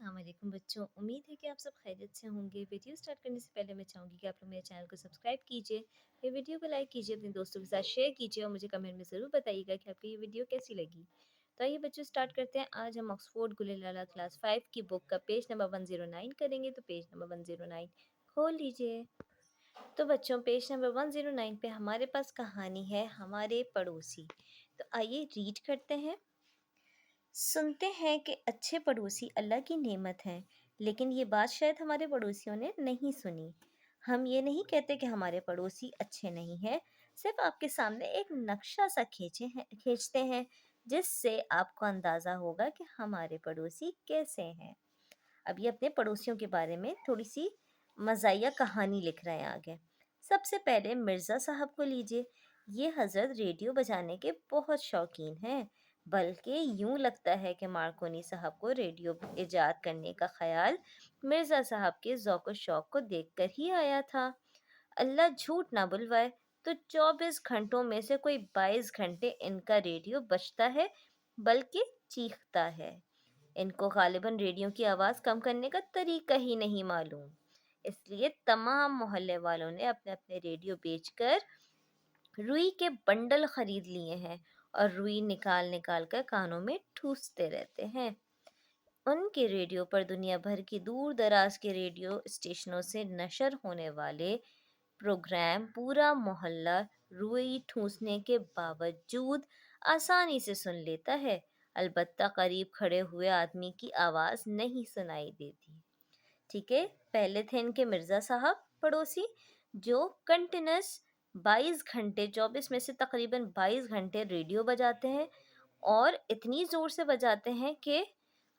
अस्सलाम वालेकुम बच्चों, उम्मीद है कि आप सब खैरियत से होंगे। वीडियो स्टार्ट करने से पहले मैं चाहूँगी कि आप लोग मेरे चैनल को सब्सक्राइब कीजिए, ये वीडियो को लाइक कीजिए, अपने दोस्तों के साथ शेयर कीजिए और मुझे कमेंट में ज़रूर बताइएगा कि आपको ये वीडियो कैसी लगी। तो आइए बच्चों स्टार्ट करते हैं। आज हम ऑक्सफोर्ड गुलिलाला क्लास 5 की बुक का पेज नंबर 109 करेंगे। तो पेज नंबर 109 खोल लीजिए। तो बच्चों पेज नंबर 109 पे हमारे पास कहानी है हमारे पड़ोसी। तो आइए रीड करते हैं। सुनते हैं कि अच्छे पड़ोसी अल्लाह की नेमत हैं, लेकिन ये बात शायद हमारे पड़ोसियों ने नहीं सुनी। हम ये नहीं कहते कि हमारे पड़ोसी अच्छे नहीं हैं, सिर्फ आपके सामने एक नक्शा सा खींचते हैं, जिससे आपको अंदाज़ा होगा कि हमारे पड़ोसी कैसे हैं। अब ये अपने पड़ोसियों के बारे में थोड़ी सी मज़ाहिया कहानी लिख रहे हैं आगे। सबसे पहले मिर्ज़ा साहब को लीजिए। ये हज़रत रेडियो बजाने के बहुत शौकीन हैं, बल्कि यूं लगता है कि मार्कोनी साहब को रेडियो इजाद करने का ख्याल मिर्ज़ा साहब के ज़ौक़ शौक़ को देखकर ही आया था। अल्लाह झूठ ना बुलवाए तो 24 घंटों में से कोई 22 घंटे इनका रेडियो बजता है, बल्कि चीखता है। इनको गालिबन रेडियो की आवाज़ कम करने का तरीका ही नहीं मालूम, इसलिए तमाम मोहल्ले वालों ने अपने अपने रेडियो बेचकर रुई के बंडल खरीद लिए हैं और रुई निकाल निकाल कर कानों में ठूसते रहते हैं। उनके रेडियो पर दुनिया भर की दूर दराज के रेडियो स्टेशनों से नशर होने वाले प्रोग्राम पूरा मोहल्ला रुई ठूसने के बावजूद आसानी से सुन लेता है। अलबत्ता करीब खड़े हुए आदमी की आवाज़ नहीं सुनाई देती। ठीक है, पहले थे इनके मिर्ज़ा साहब पड़ोसी, जो कंटिन्यूस 22 घंटे 24 में से तकरीबन 22 घंटे रेडियो बजाते हैं और इतनी ज़ोर से बजाते हैं कि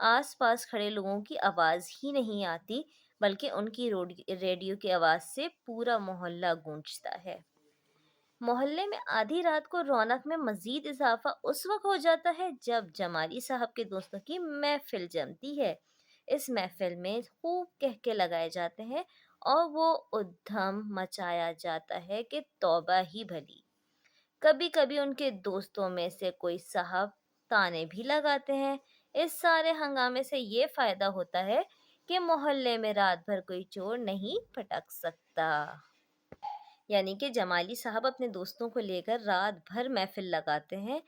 आस-पास खड़े लोगों की आवाज़ ही नहीं आती, बल्कि उनकी रेडियो की आवाज़ से पूरा मोहल्ला गूंजता है। मोहल्ले में आधी रात को रौनक में मज़ीद इज़ाफ़ा उस वक़्त हो जाता है जब जमाली साहब के दोस्तों की महफ़िल जमती है। इस महफ़िल में खूब कहके लगाए जाते हैं और वो उद्यम मचाया जाता है कि तौबा ही भली। कभी-कभी उनके दोस्तों में से कोई साहब ताने भी लगाते हैं। इस सारे हंगामे से ये फ़ायदा होता है कि मोहल्ले में रात भर कोई चोर नहीं पटक सकता। यानी कि जमाली साहब अपने दोस्तों को लेकर रात भर महफ़िल लगाते हैं,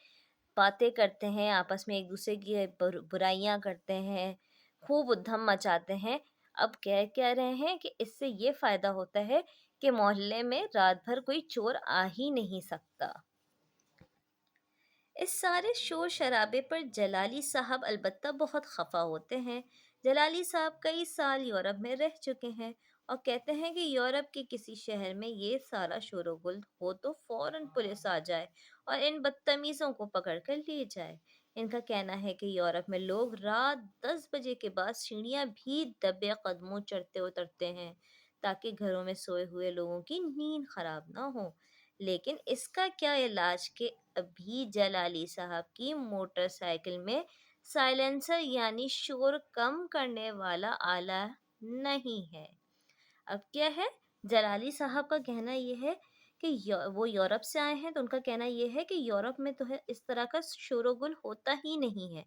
बातें करते हैं, आपस में एक-दूसरे की बुराइयाँ करते हैं, खूब उधम मचाते हैं। अब कह कह रहे हैं कि इससे ये फ़ायदा होता है कि मोहल्ले में रात भर कोई चोर आ ही नहीं सकता। इस सारे शोर शराबे पर जलाली साहब अलबत्ता बहुत खफा होते हैं। जलाली साहब कई साल यूरोप में रह चुके हैं और कहते हैं कि यूरोप के किसी शहर में ये सारा शोरगुल हो तो फौरन पुलिस आ जाए और इन बदतमीज़ों को पकड़ कर ले जाए। इनका कहना है कि यूरोप में लोग रात 10 बजे के बाद सीढ़ियाँ भी दबे कदमों चढ़ते उतरते हैं, ताकि घरों में सोए हुए लोगों की नींद खराब ना हो। लेकिन इसका क्या इलाज कि अभी जलाली साहब की मोटरसाइकिल में साइलेंसर यानी शोर कम करने वाला आला नहीं है। अब क्या है, जलाली साहब का कहना ये है कि वो यूरोप से आए हैं, तो उनका कहना ये है कि यूरोप में तो है इस तरह का शोरगुल होता ही नहीं है।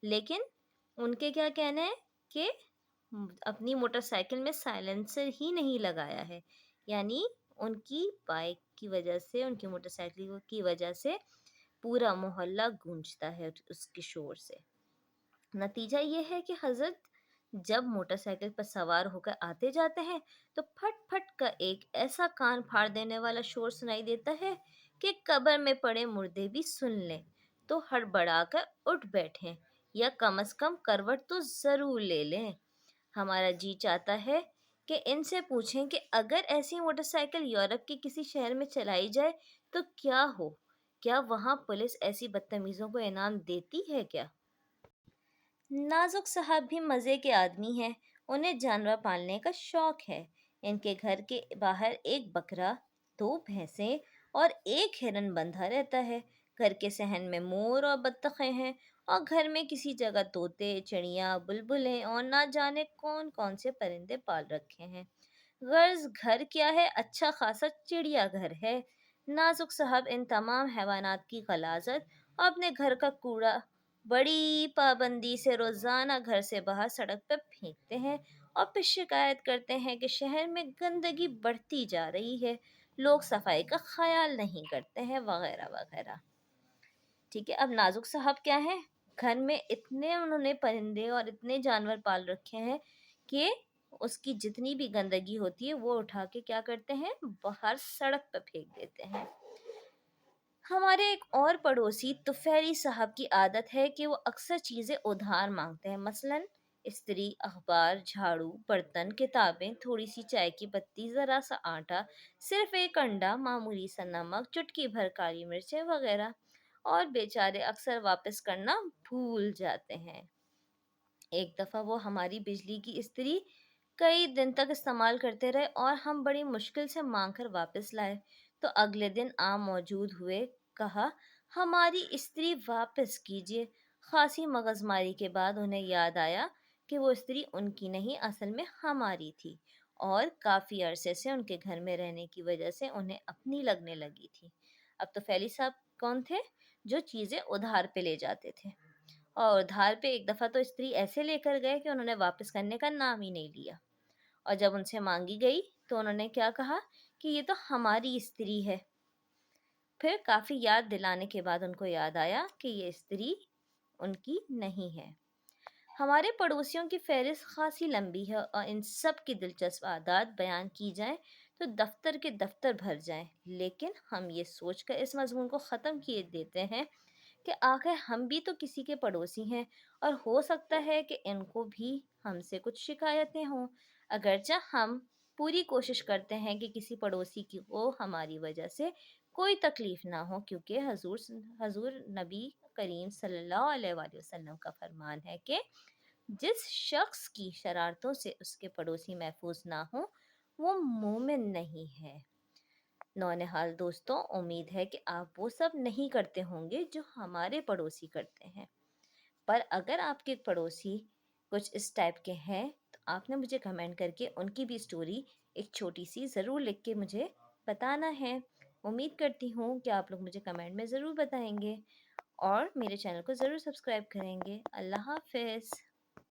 लेकिन उनके क्या कहना है कि अपनी मोटरसाइकिल में साइलेंसर ही नहीं लगाया है, यानी उनकी बाइक की वजह से, उनकी मोटरसाइकिल की वजह से पूरा मोहल्ला गूंजता है उसके शोर से। नतीजा ये है कि हज़रत जब मोटरसाइकिल पर सवार होकर आते जाते हैं, तो फट फट का एक ऐसा कान फाड़ देने वाला शोर सुनाई देता है कि कब्र में पड़े मुर्दे भी सुन लें तो हड़बड़ाकर उठ बैठें या कम से कम करवट तो ज़रूर ले लें। हमारा जी चाहता है कि इनसे पूछें कि अगर ऐसी मोटरसाइकिल यूरोप के किसी शहर में चलाई जाए तो क्या हो? क्या वहाँ पुलिस ऐसी बदतमीज़ों को इनाम देती है क्या? नाजुक साहब भी मज़े के आदमी हैं। उन्हें जानवर पालने का शौक है। इनके घर के बाहर एक बकरा, दो भैंसें और एक हिरन बंधा रहता है। घर के सहन में मोर और बत्तखें हैं और घर में किसी जगह तोते, चिड़िया, बुलबुलें और ना जाने कौन कौन से परिंदे पाल रखे हैं। गर्ज घर क्या है, अच्छा खासा चिड़ियाघर है। नाजुक साहब इन तमाम हैवानात की गलाजत और अपने घर का कूड़ा बड़ी पाबंदी से रोज़ाना घर से बाहर सड़क पर फेंकते हैं और फिर शिकायत करते हैं कि शहर में गंदगी बढ़ती जा रही है, लोग सफाई का ख्याल नहीं करते हैं, वगैरह वगैरह। ठीक है, अब नाजुक साहब क्या है, घर में इतने उन्होंने परिंदे और इतने जानवर पाल रखे हैं कि उसकी जितनी भी गंदगी होती है वो उठा के क्या करते हैं, बाहर सड़क पर फेंक देते हैं। हमारे एक और पड़ोसी तुफैली साहब की आदत है कि वो अक्सर चीज़ें उधार मांगते हैं, मसलन इस्त्री, अखबार, झाड़ू, बर्तन, किताबें, थोड़ी सी चाय की पत्ती, ज़रा सा आटा, सिर्फ एक अंडा, मामूली सा नमक, चुटकी भर काली मिर्चें वगैरह। और बेचारे अक्सर वापस करना भूल जाते हैं। एक दफ़ा वो हमारी बिजली की इस्त्री कई दिन तक इस्तेमाल करते रहे और हम बड़ी मुश्किल से मांग कर वापस लाए। तो अगले दिन मौजूद हुए, कहा, हमारी इस्त्री वापस कीजिए। खासी मगजमारी के बाद उन्हें याद आया कि वो इस्त्री उनकी नहीं, असल में हमारी थी, और काफ़ी अरसे से उनके घर में रहने की वजह से उन्हें अपनी लगने लगी थी। अब तो फैली साहब कौन थे, जो चीज़ें उधार पे ले जाते थे, और उधार पे एक दफ़ा तो स्त्री ऐसे लेकर गए कि उन्होंने वापस करने का नाम ही नहीं लिया। और जब उनसे मांगी गई तो उन्होंने क्या कहा कि ये तो हमारी स्त्री है। फिर काफ़ी याद दिलाने के बाद उनको याद आया कि ये स्त्री उनकी नहीं है। हमारे पड़ोसियों की फहरिस्त खासी लंबी है और इन सब की दिलचस्प आदात बयान की जाएं तो दफ्तर के दफ्तर भर जाएं, लेकिन हम ये सोचकर इस मजमून को ख़त्म किए देते हैं कि आखिर हम भी तो किसी के पड़ोसी हैं और हो सकता है कि इनको भी हमसे कुछ शिकायतें हों। अगरचे हम पूरी कोशिश करते हैं कि किसी पड़ोसी की को हमारी वजह से कोई तकलीफ़ ना हो, क्योंकि हजूर नबी करीम सल्लल्लाहु अलैहि वसल्लम का फरमान है कि जिस शख्स की शरारतों से उसके पड़ोसी महफूज ना हो, वो मोमिन नहीं है। नौनिहाल दोस्तों, उम्मीद है कि आप वो सब नहीं करते होंगे जो हमारे पड़ोसी करते हैं, पर अगर आपके पड़ोसी कुछ इस टाइप के हैं तो आपने मुझे कमेंट करके उनकी भी स्टोरी एक छोटी सी ज़रूर लिख के मुझे बताना है। उम्मीद करती हूँ कि आप लोग मुझे कमेंट में ज़रूर बताएंगे और मेरे चैनल को ज़रूर सब्सक्राइब करेंगे। अल्लाह हाफ़िज़।